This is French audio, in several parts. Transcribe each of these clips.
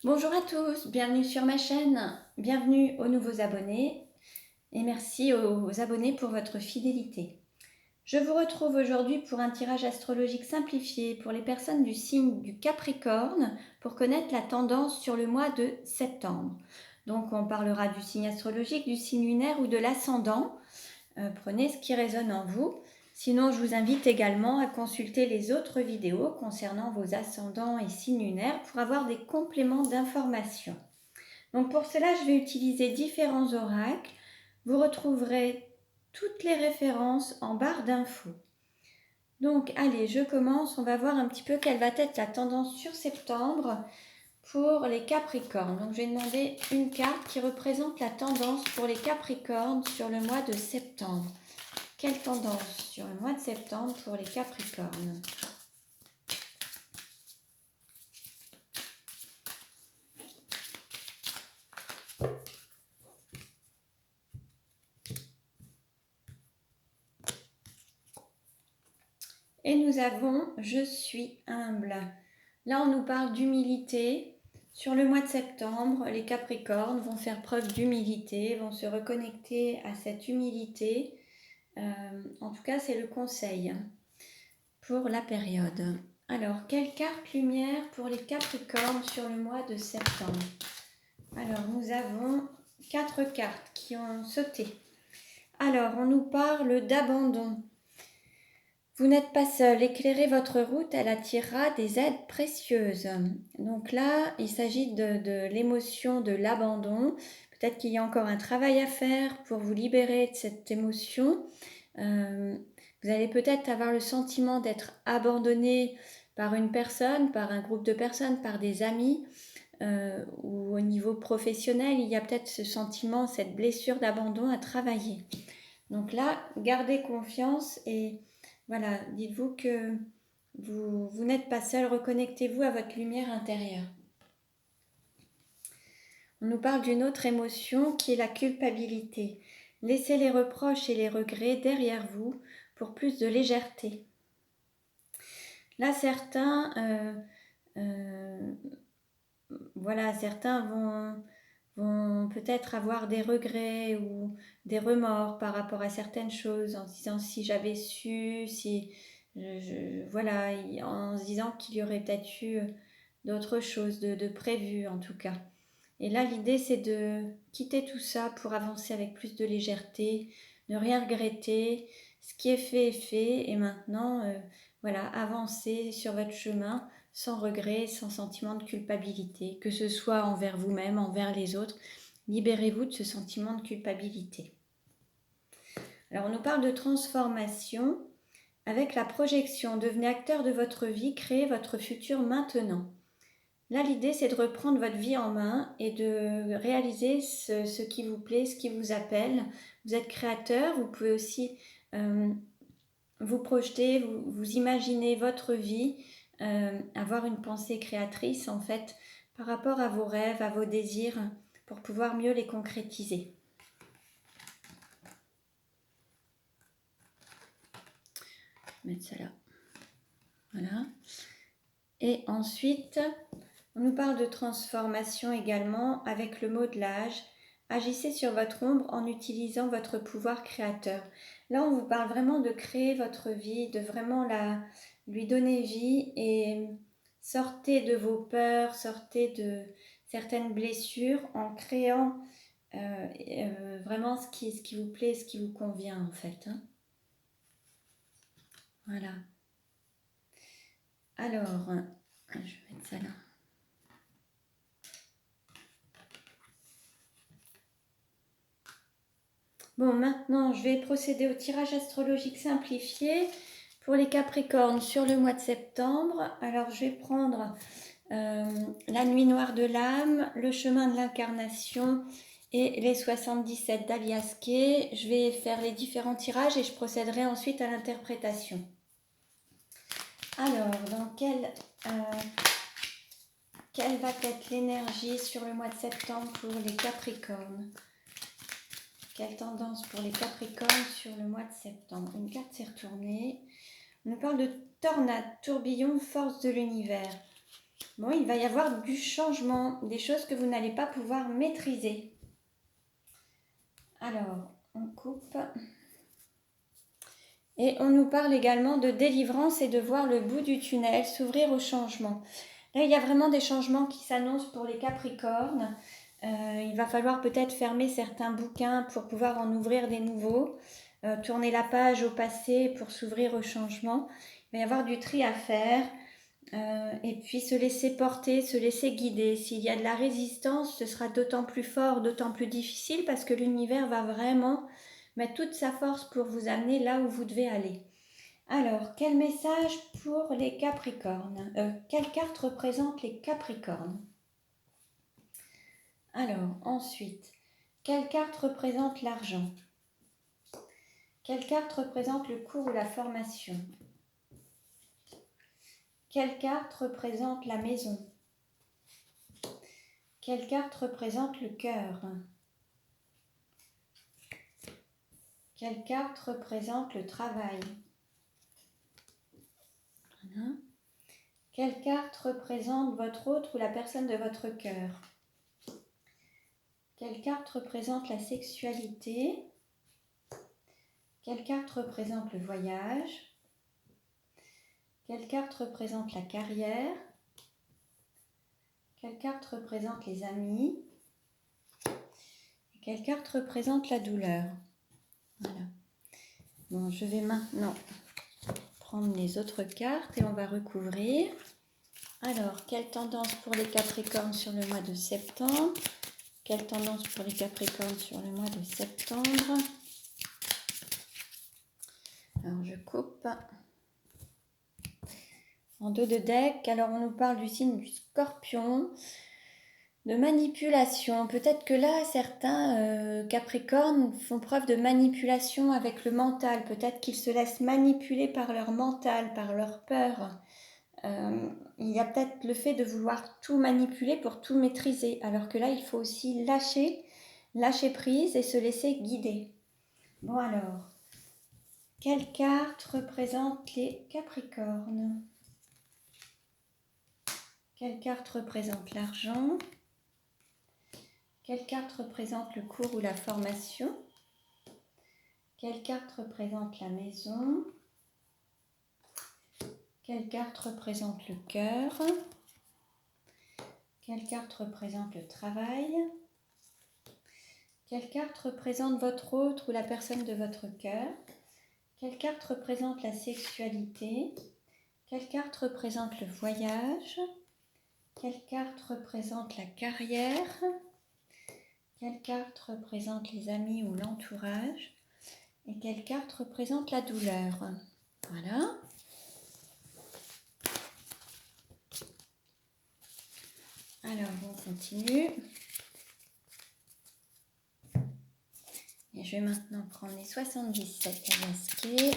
Bonjour à tous, bienvenue sur ma chaîne, bienvenue aux nouveaux abonnés et merci aux abonnés pour votre fidélité. Je vous retrouve aujourd'hui pour un tirage astrologique simplifié pour les personnes du signe du Capricorne pour connaître la tendance sur le mois de septembre. Donc on parlera du signe astrologique, du signe lunaire ou de l'ascendant. Prenez ce qui résonne en vous. Sinon, je vous invite également à consulter les autres vidéos concernant vos ascendants et signes lunaires pour avoir des compléments d'informations. Donc pour cela, je vais utiliser différents oracles. Vous retrouverez toutes les références en barre d'infos. Donc allez, je commence. On va voir un petit peu quelle va être la tendance sur septembre pour les Capricornes. Donc je vais demander une carte qui représente la tendance pour les Capricornes sur le mois de septembre. Quelle tendance sur le mois de septembre pour les Capricornes? Et nous avons « Je suis humble ». Là, on nous parle d'humilité. Sur le mois de septembre, les Capricornes vont faire preuve d'humilité, vont se reconnecter à cette humilité. En tout cas, c'est le conseil pour la période. Alors, quelle carte lumière pour les Capricornes sur le mois de septembre? Alors, nous avons 4 cartes qui ont sauté. Alors, on nous parle d'abandon. Vous n'êtes pas seul, éclairez votre route, elle attirera des aides précieuses. Donc là, il s'agit de l'émotion de l'abandon. Peut-être qu'il y a encore un travail à faire pour vous libérer de cette émotion. Vous allez peut-être avoir le sentiment d'être abandonné par une personne, par un groupe de personnes, par des amis, ou au niveau professionnel, il y a peut-être ce sentiment, cette blessure d'abandon à travailler. Donc là, gardez confiance et voilà, dites-vous que vous n'êtes pas seul, reconnectez-vous à votre lumière intérieure. On nous parle d'une autre émotion qui est la culpabilité. Laissez les reproches et les regrets derrière vous pour plus de légèreté. Là, certains vont peut-être avoir des regrets ou des remords par rapport à certaines choses en se disant si j'avais su, en se disant qu'il y aurait peut-être eu d'autres choses de prévues en tout cas. Et là, l'idée, c'est de quitter tout ça pour avancer avec plus de légèreté, ne rien regretter. Ce qui est fait. Et maintenant, avancez sur votre chemin sans regret, sans sentiment de culpabilité, que ce soit envers vous-même, envers les autres. Libérez-vous de ce sentiment de culpabilité. Alors, on nous parle de transformation avec la projection. Devenez acteur de votre vie, créez votre futur maintenant. Là, l'idée, c'est de reprendre votre vie en main et de réaliser ce qui vous plaît, ce qui vous appelle. Vous êtes créateur, vous pouvez aussi vous projeter, vous imaginer votre vie, avoir une pensée créatrice, en fait, par rapport à vos rêves, à vos désirs, pour pouvoir mieux les concrétiser. Je vais mettre ça là. Voilà. Et ensuite, on nous parle de transformation également avec le modelage. Agissez sur votre ombre en utilisant votre pouvoir créateur. Là, on vous parle vraiment de créer votre vie, de vraiment lui donner vie et sortez de vos peurs, sortez de certaines blessures en créant vraiment ce qui vous plaît, ce qui vous convient en fait. Voilà. Alors, je vais mettre ça là. Bon, maintenant, je vais procéder au tirage astrologique simplifié pour les Capricornes sur le mois de septembre. Alors, je vais prendre la nuit noire de l'âme, le chemin de l'incarnation et les 77 d'Alias Kay. Je vais faire les différents tirages et je procéderai ensuite à l'interprétation. Alors, quelle va être l'énergie sur le mois de septembre pour les Capricornes? Quelle tendance pour les Capricornes sur le mois de septembre? Une carte s'est retournée. On nous parle de tornade, tourbillon, force de l'univers. Bon, il va y avoir du changement, des choses que vous n'allez pas pouvoir maîtriser. Alors, on coupe. Et on nous parle également de délivrance et de voir le bout du tunnel, s'ouvrir au changement. Là, il y a vraiment des changements qui s'annoncent pour les Capricornes. Il va falloir peut-être fermer certains bouquins pour pouvoir en ouvrir des nouveaux. Tourner la page au passé pour s'ouvrir au changement. Il va y avoir du tri à faire. Et puis se laisser porter, se laisser guider. S'il y a de la résistance, ce sera d'autant plus fort, d'autant plus difficile parce que l'univers va vraiment mettre toute sa force pour vous amener là où vous devez aller. Alors, quel message pour les Capricornes Quelle carte représente les Capricornes? Alors, ensuite, quelle carte représente l'argent? Quelle carte représente le cours ou la formation? Quelle carte représente la maison? Quelle carte représente le cœur? Quelle carte représente le travail? Voilà. Quelle carte représente votre autre ou la personne de votre cœur? Quelle carte représente la sexualité? Quelle carte représente le voyage? Quelle carte représente la carrière? Quelle carte représente les amis? Et quelle carte représente la douleur? Voilà. Bon, je vais maintenant prendre les autres cartes et on va recouvrir. Alors, quelle tendance pour les Capricornes sur le mois de septembre? Quelle tendance pour les Capricornes sur le mois de septembre? Alors, je coupe en dos de deck. Alors, on nous parle du signe du Scorpion, de manipulation. Peut-être que là, certains Capricornes font preuve de manipulation avec le mental. Peut-être qu'ils se laissent manipuler par leur mental, par leur peur. Il y a peut-être le fait de vouloir tout manipuler pour tout maîtriser. Alors que là, il faut aussi lâcher prise et se laisser guider. Bon alors, quelle carte représente les Capricornes? Quelle carte représente l'argent? Quelle carte représente le cours ou la formation? Quelle carte représente la maison? Quelle carte représente le cœur? Quelle carte représente le travail? Quelle carte représente votre autre ou la personne de votre cœur? Quelle carte représente la sexualité? Quelle carte représente le voyage? Quelle carte représente la carrière? Quelle carte représente les amis ou l'entourage? Et quelle carte représente la douleur? Voilà. Alors, on continue. Et je vais maintenant prendre les 77 à masquer.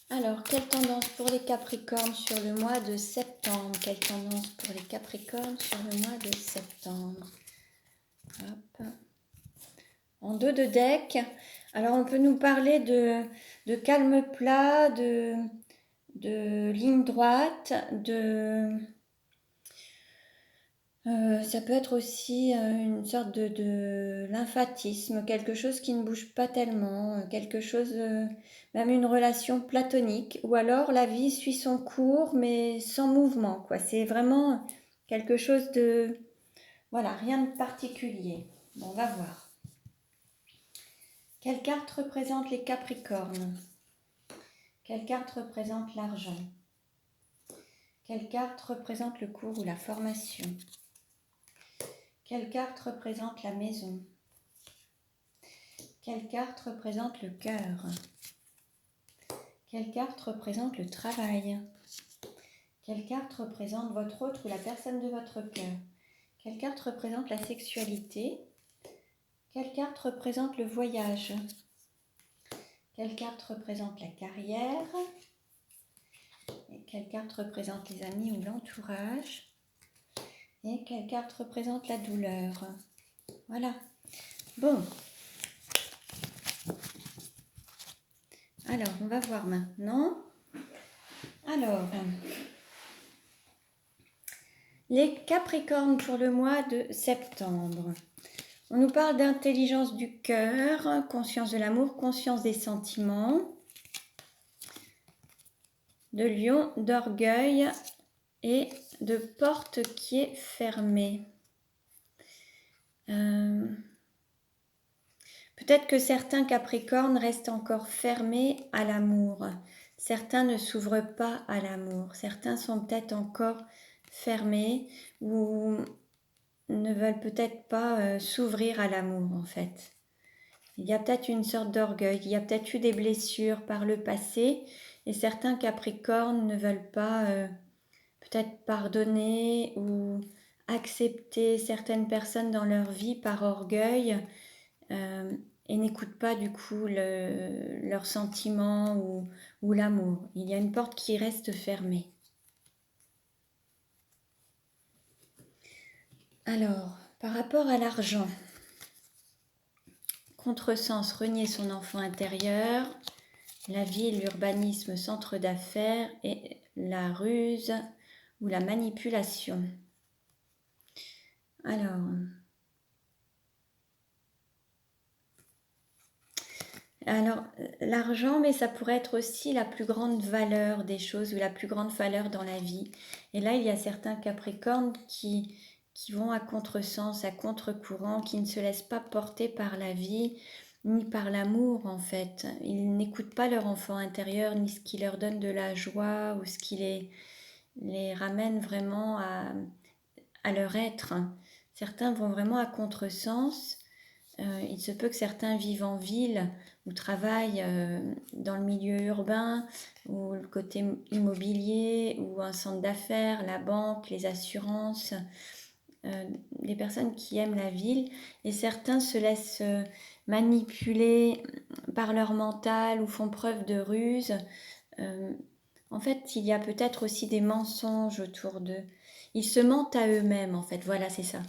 Alors, quelle tendance pour les Capricornes sur le mois de septembre? Quelle tendance pour les Capricornes sur le mois de septembre? Hop. En dos de deck. Alors, on peut nous parler de calme plat, de ligne droite, ça peut être aussi une sorte de lymphatisme, quelque chose qui ne bouge pas tellement, quelque chose, même une relation platonique, ou alors la vie suit son cours mais sans mouvement, quoi. C'est vraiment quelque chose de, voilà, rien de particulier. Bon, on va voir. Quelle carte représente les Capricornes? Quelle carte représente l'argent? Quelle carte représente le cours ou la formation? Quelle carte représente la maison? Quelle carte représente le cœur? Quelle carte représente le travail? Quelle carte représente votre autre ou la personne de votre cœur? Quelle carte représente la sexualité? Quelle carte représente le voyage? Quelle carte représente la carrière? Et quelle carte représente les amis ou l'entourage? Et quelle carte représente la douleur? Voilà. Bon. Alors, on va voir maintenant. Alors, Les Capricornes pour le mois de septembre. On nous parle d'intelligence du cœur, conscience de l'amour, conscience des sentiments, de lion, d'orgueil et de porte qui est fermée. Peut-être que certains Capricornes restent encore fermés à l'amour. Certains ne s'ouvrent pas à l'amour. Certains sont peut-être encore fermés ou ne veulent peut-être pas s'ouvrir à l'amour en fait. Il y a peut-être une sorte d'orgueil, il y a peut-être eu des blessures par le passé et certains Capricornes ne veulent pas peut-être pardonner ou accepter certaines personnes dans leur vie par orgueil et n'écoutent pas du coup leurs sentiments ou l'amour. Il y a une porte qui reste fermée. Alors, par rapport à l'argent, contresens, renier son enfant intérieur, la ville, l'urbanisme, centre d'affaires et la ruse ou la manipulation. Alors, l'argent, mais ça pourrait être aussi la plus grande valeur des choses ou la plus grande valeur dans la vie. Et là, il y a certains Capricornes qui vont à contresens, à contre-courant, qui ne se laissent pas porter par la vie, ni par l'amour en fait. Ils n'écoutent pas leur enfant intérieur, ni ce qui leur donne de la joie ou ce qui les ramène vraiment à leur être. Certains vont vraiment à contresens. Il se peut que certains vivent en ville ou travaillent dans le milieu urbain ou le côté immobilier ou un centre d'affaires, la banque, les assurances, des personnes qui aiment la ville et certains se laissent manipuler par leur mental ou font preuve de ruse. En fait, il y a peut-être aussi des mensonges autour d'eux. Ils se mentent à eux-mêmes, en fait. Voilà, c'est ça.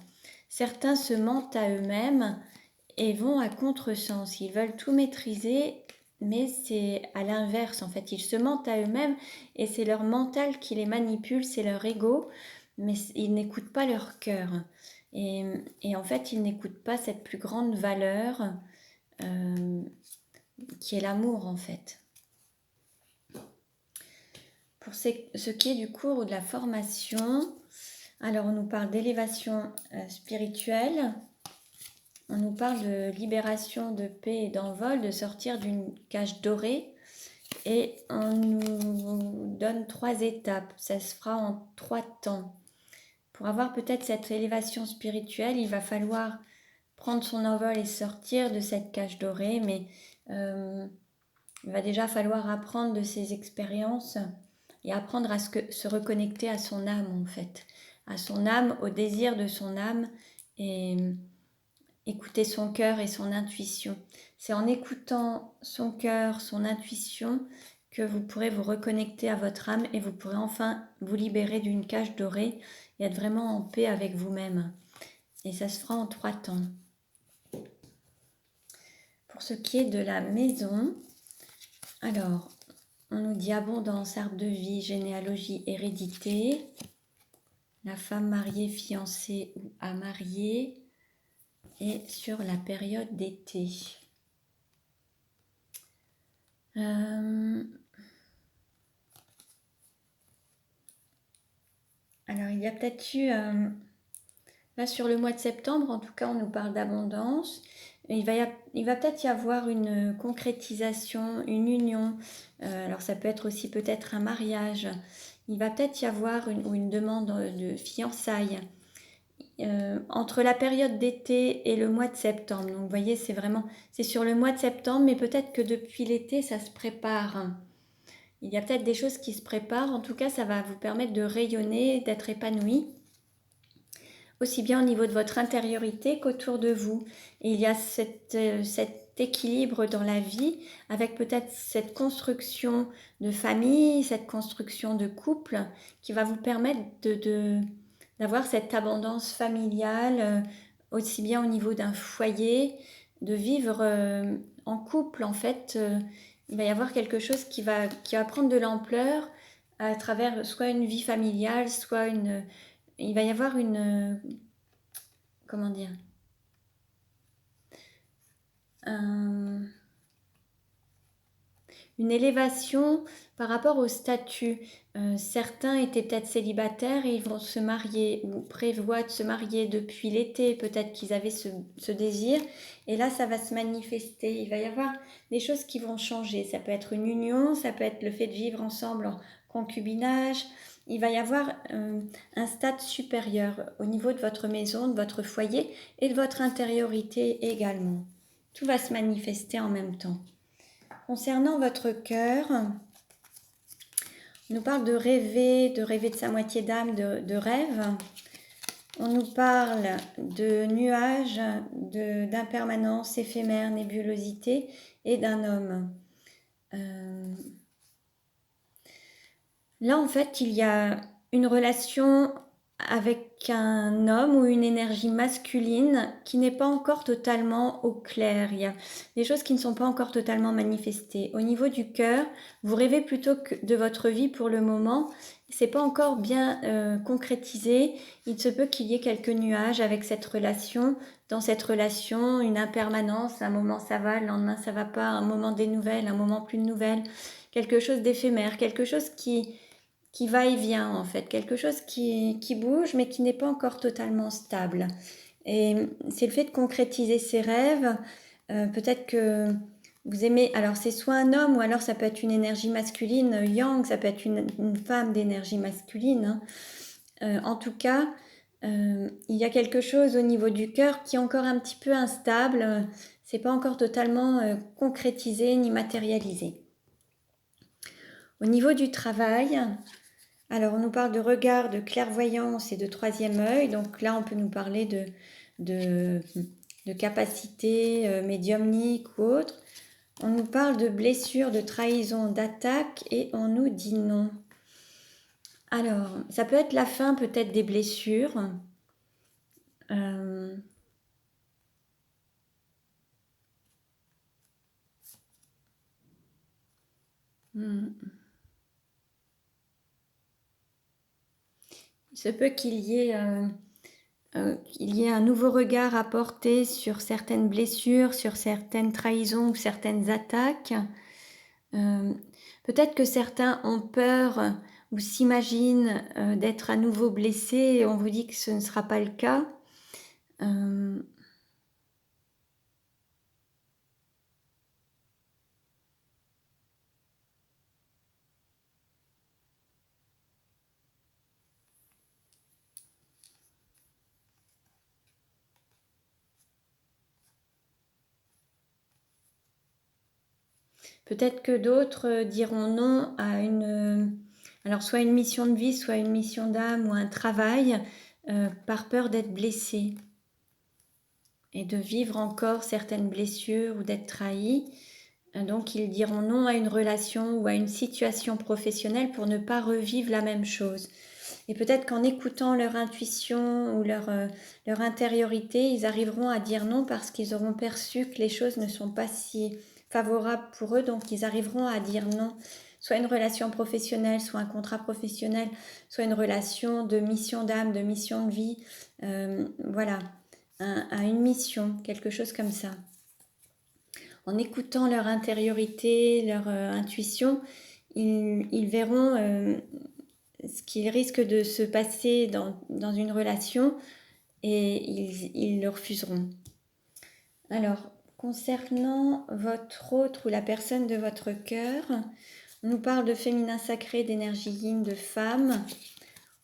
Certains se mentent à eux-mêmes et vont à contresens. Ils veulent tout maîtriser, mais c'est à l'inverse, en fait. Ils se mentent à eux-mêmes et c'est leur mental qui les manipule, c'est leur ego, mais ils n'écoutent pas leur cœur. Et en fait, ils n'écoutent pas cette plus grande valeur qui est l'amour, en fait. Pour ce qui est du cours ou de la formation, alors on nous parle d'élévation spirituelle, on nous parle de libération, de paix et d'envol, de sortir d'une cage dorée et on nous donne 3 étapes, ça se fera en 3 temps. Pour avoir peut-être cette élévation spirituelle, il va falloir prendre son envol et sortir de cette cage dorée, mais il va déjà falloir apprendre de ses expériences et apprendre à se reconnecter à son âme en fait, à son âme, au désir de son âme et écouter son cœur et son intuition. C'est en écoutant son cœur, son intuition que vous pourrez vous reconnecter à votre âme et vous pourrez enfin vous libérer d'une cage dorée et être vraiment en paix avec vous-même. Et ça se fera en 3 temps. Pour ce qui est de la maison, alors on nous dit abondance, arbre de vie, généalogie, hérédité, la femme mariée, fiancée ou à marier, et sur la période d'été. Alors il y a peut-être eu, là sur le mois de septembre, en tout cas on nous parle d'abondance. Il va peut-être y avoir une concrétisation, une union. Alors ça peut être aussi peut-être un mariage. Il va peut-être y avoir une demande de fiançailles. Entre la période d'été et le mois de septembre. Donc vous voyez, c'est sur le mois de septembre, mais peut-être que depuis l'été, ça se prépare. Il y a peut-être des choses qui se préparent. En tout cas, ça va vous permettre de rayonner, d'être épanoui, aussi bien au niveau de votre intériorité qu'autour de vous. Et il y a cet équilibre dans la vie, avec peut-être cette construction de famille, cette construction de couple, qui va vous permettre d'avoir cette abondance familiale, aussi bien au niveau d'un foyer, de vivre en couple en fait. Il va y avoir quelque chose qui va prendre de l'ampleur à travers soit une vie familiale, soit il va y avoir une... comment dire, une élévation par rapport au statut. Certains étaient peut-être célibataires et ils vont se marier ou prévoient de se marier depuis l'été. Peut-être qu'ils avaient ce désir. Et là, ça va se manifester. Il va y avoir des choses qui vont changer. Ça peut être une union, ça peut être le fait de vivre ensemble en concubinage. Il va y avoir un stade supérieur au niveau de votre maison, de votre foyer et de votre intériorité également. Tout va se manifester en même temps. Concernant votre cœur, on nous parle de rêver de sa moitié d'âme, de rêve. On nous parle de nuages, d'impermanence éphémère, nébulosité et d'un homme. Là, en fait, il y a une relation avec un homme ou une énergie masculine qui n'est pas encore totalement au clair. Il y a des choses qui ne sont pas encore totalement manifestées. Au niveau du cœur, vous rêvez plutôt que de votre vie pour le moment. C'est pas encore bien concrétisé. Il se peut qu'il y ait quelques nuages avec cette relation. Dans cette relation, une impermanence. Un moment ça va, le lendemain ça va pas. Un moment des nouvelles, un moment plus de nouvelles. Quelque chose d'éphémère, quelque chose qui va et vient en fait, quelque chose qui bouge mais qui n'est pas encore totalement stable. Et c'est le fait de concrétiser ses rêves. Peut-être que vous aimez, alors c'est soit un homme ou alors ça peut être une énergie masculine, yang, ça peut être une femme d'énergie masculine. En tout cas, il y a quelque chose au niveau du cœur qui est encore un petit peu instable. C'est pas encore totalement concrétisé ni matérialisé. Au niveau du travail, alors on nous parle de regard, de clairvoyance et de troisième œil. Donc là, on peut nous parler de capacités médiumniques ou autres. On nous parle de blessures, de trahison, d'attaque et on nous dit non. Alors, ça peut être la fin peut-être des blessures. Il se peut qu'il y ait un nouveau regard à porter sur certaines blessures, sur certaines trahisons ou certaines attaques. Peut-être que certains ont peur ou s'imaginent d'être à nouveau blessés et on vous dit que ce ne sera pas le cas. Peut-être que d'autres diront non à alors soit une mission de vie, soit une mission d'âme ou un travail par peur d'être blessé et de vivre encore certaines blessures ou d'être trahi. Donc ils diront non à une relation ou à une situation professionnelle pour ne pas revivre la même chose. Et peut-être qu'en écoutant leur intuition ou leur intériorité, ils arriveront à dire non parce qu'ils auront perçu que les choses ne sont pas si favorables pour eux, donc ils arriveront à dire non. Soit une relation professionnelle, soit un contrat professionnel, soit une relation de mission d'âme, de mission de vie, voilà, à une mission, quelque chose comme ça. En écoutant leur intériorité, leur intuition, ils verront ce qui risque de se passer dans une relation et ils le refuseront. Alors, concernant votre autre ou la personne de votre cœur, on nous parle de féminin sacré, d'énergie yin, de femme.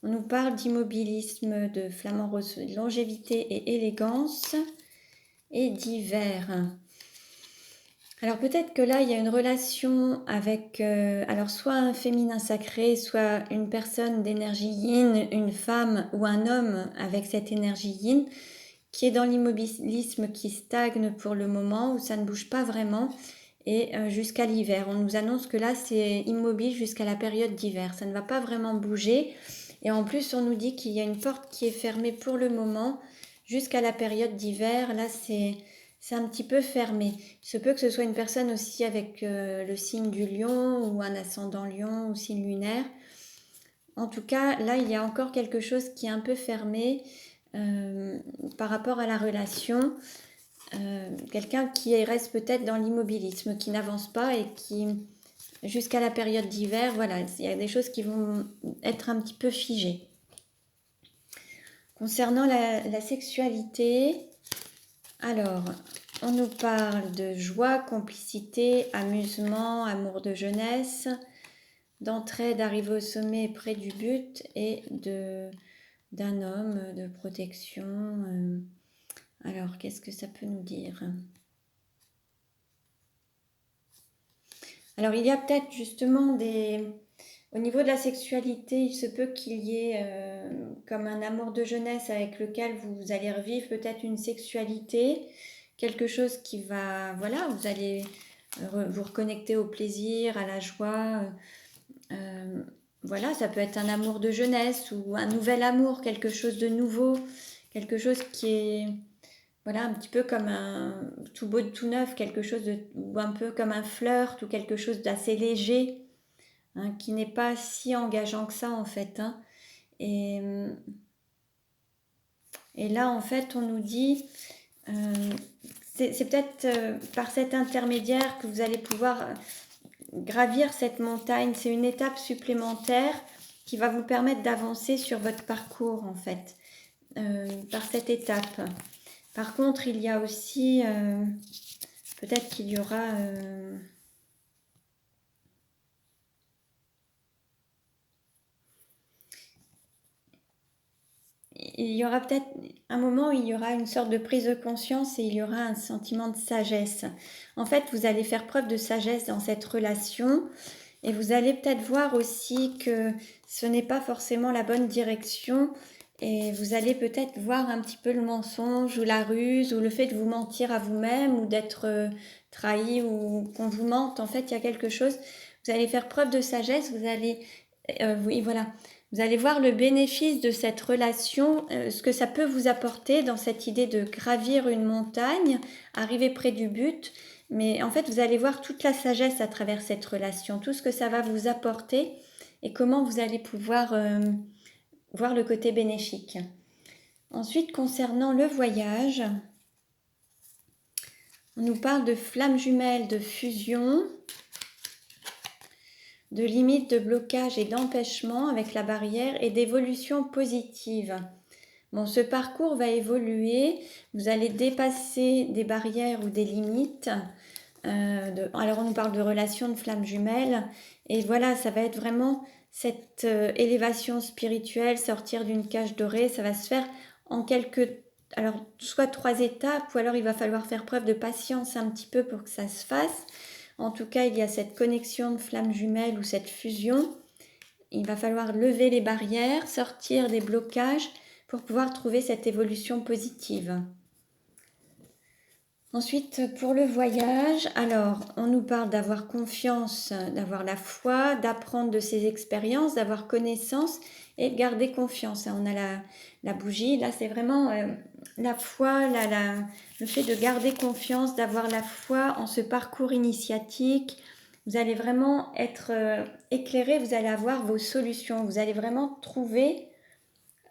On nous parle d'immobilisme, de flamant rose, de longévité et élégance et d'hiver. Alors peut-être que là, il y a une relation avec alors soit un féminin sacré, soit une personne d'énergie yin, une femme ou un homme avec cette énergie yin, qui est dans l'immobilisme, qui stagne pour le moment, où ça ne bouge pas vraiment, et jusqu'à l'hiver. On nous annonce que là, c'est immobile jusqu'à la période d'hiver. Ça ne va pas vraiment bouger. Et en plus, on nous dit qu'il y a une porte qui est fermée pour le moment, jusqu'à la période d'hiver. Là, c'est un petit peu fermé. Il se peut que ce soit une personne aussi avec le signe du lion ou un ascendant lion ou signe lunaire. En tout cas, là, il y a encore quelque chose qui est un peu fermé par rapport à la relation. Quelqu'un qui reste peut-être dans l'immobilisme, qui n'avance pas et qui, jusqu'à la période d'hiver, voilà, il y a des choses qui vont être un petit peu figées. Concernant la sexualité, alors, on nous parle de joie, complicité, amusement, amour de jeunesse, d'entraide, d'arriver au sommet près du but et d'un homme, de protection. Alors, qu'est-ce que ça peut nous dire? Alors, il y a peut-être justement au niveau de la sexualité, il se peut qu'il y ait comme un amour de jeunesse avec lequel vous allez revivre peut-être une sexualité, quelque chose qui va, voilà, vous allez vous reconnecter au plaisir, à la joie. Voilà, ça peut être un amour de jeunesse ou un nouvel amour, quelque chose de nouveau, quelque chose qui est, voilà, un petit peu comme un tout beau, tout neuf, quelque chose ou un peu comme un flirt ou quelque chose d'assez léger, hein, qui n'est pas si engageant que ça en fait, hein. Et, et là, en fait, on nous dit, c'est peut-être par cet intermédiaire que vous allez pouvoir gravir cette montagne. C'est une étape supplémentaire qui va vous permettre d'avancer sur votre parcours, en fait, par cette étape. Par contre, il y a aussi, peut-être qu'il y aura... il y aura peut-être un moment où il y aura une sorte de prise de conscience et il y aura un sentiment de sagesse. En fait, vous allez faire preuve de sagesse dans cette relation et vous allez peut-être voir aussi que ce n'est pas forcément la bonne direction et vous allez peut-être voir un petit peu le mensonge ou la ruse ou le fait de vous mentir à vous-même ou d'être trahi ou qu'on vous mente. En fait, il y a quelque chose. Vous allez faire preuve de sagesse, vous allez... oui, voilà. Vous allez voir le bénéfice de cette relation, ce que ça peut vous apporter dans cette idée de gravir une montagne, arriver près du but. Mais en fait, vous allez voir toute la sagesse à travers cette relation, tout ce que ça va vous apporter et comment vous allez pouvoir voir le côté bénéfique. Ensuite, concernant le voyage, on nous parle de flammes jumelles, de fusion, de limites, de blocage et d'empêchement avec la barrière et d'évolution positive. Bon, ce parcours va évoluer, vous allez dépasser des barrières ou des limites. Alors on nous parle de relations de flammes jumelles et voilà, ça va être vraiment cette élévation spirituelle, sortir d'une cage dorée, ça va se faire en alors soit 3 étapes ou alors il va falloir faire preuve de patience un petit peu pour que ça se fasse. En tout cas, il y a cette connexion de flammes jumelles ou cette fusion. Il va falloir lever les barrières, sortir des blocages pour pouvoir trouver cette évolution positive. Ensuite, pour le voyage, alors on nous parle d'avoir confiance, d'avoir la foi, d'apprendre de ses expériences, d'avoir connaissance et de garder confiance. On a la bougie, là c'est vraiment la foi, le fait de garder confiance, d'avoir la foi en ce parcours initiatique. Vous allez vraiment être éclairé, vous allez avoir vos solutions, vous allez vraiment trouver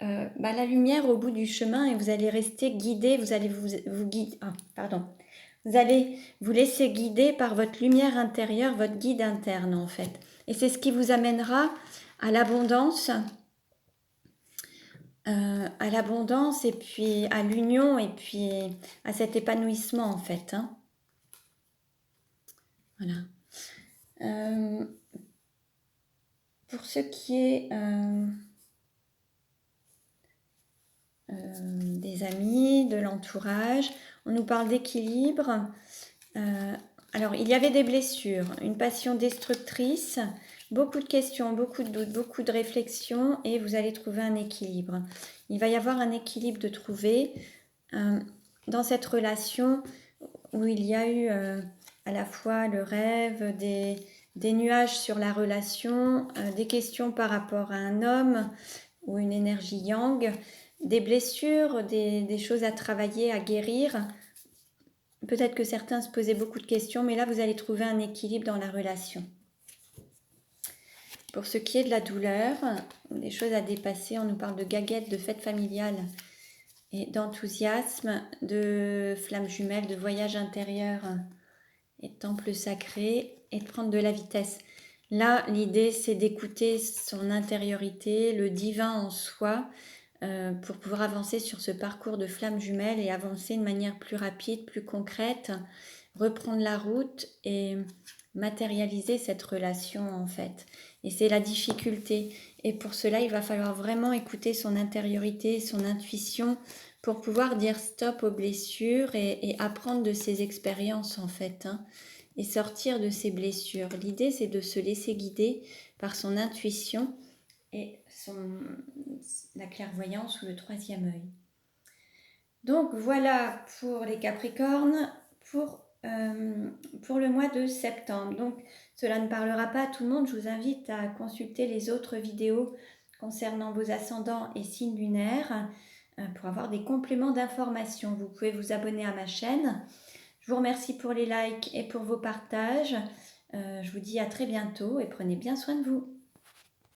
la lumière au bout du chemin et vous allez rester guidé, vous allez vous guider, vous allez vous laisser guider par votre lumière intérieure, votre guide interne en fait. Et c'est ce qui vous amènera à l'abondance, et puis à l'union et puis à cet épanouissement en fait, hein. Voilà. Pour ce qui est des amis, de l'entourage, on nous parle d'équilibre. Alors, il y avait des blessures, une passion destructrice, beaucoup de questions, beaucoup de doutes, beaucoup de réflexions et vous allez trouver un équilibre. Il va y avoir un équilibre de trouver dans cette relation où il y a eu à la fois le rêve, des nuages sur la relation, des questions par rapport à un homme ou une énergie yang, des blessures, des choses à travailler, à guérir. Peut-être que certains se posaient beaucoup de questions, mais là, vous allez trouver un équilibre dans la relation. Pour ce qui est de la douleur, ou des choses à dépasser, on nous parle de gaguette, de fête familiale et d'enthousiasme, de flammes jumelles, de voyage intérieur et de temple sacré et de prendre de la vitesse. Là, l'idée, c'est d'écouter son intériorité, le divin en soi, pour pouvoir avancer sur ce parcours de flammes jumelles et avancer de manière plus rapide, plus concrète, reprendre la route et matérialiser cette relation en fait. Et c'est la difficulté. Et pour cela, il va falloir vraiment écouter son intériorité, son intuition pour pouvoir dire stop aux blessures et apprendre de ses expériences en fait, hein, et sortir de ses blessures. L'idée, c'est de se laisser guider par son intuition et la clairvoyance ou le troisième œil. Donc voilà pour les Capricornes, pour le mois de septembre. Donc cela ne parlera pas à tout le monde, je vous invite à consulter les autres vidéos concernant vos ascendants et signes lunaires pour avoir des compléments d'information. Vous pouvez vous abonner à ma chaîne. Je vous remercie pour les likes et pour vos partages. Je vous dis à très bientôt et prenez bien soin de vous.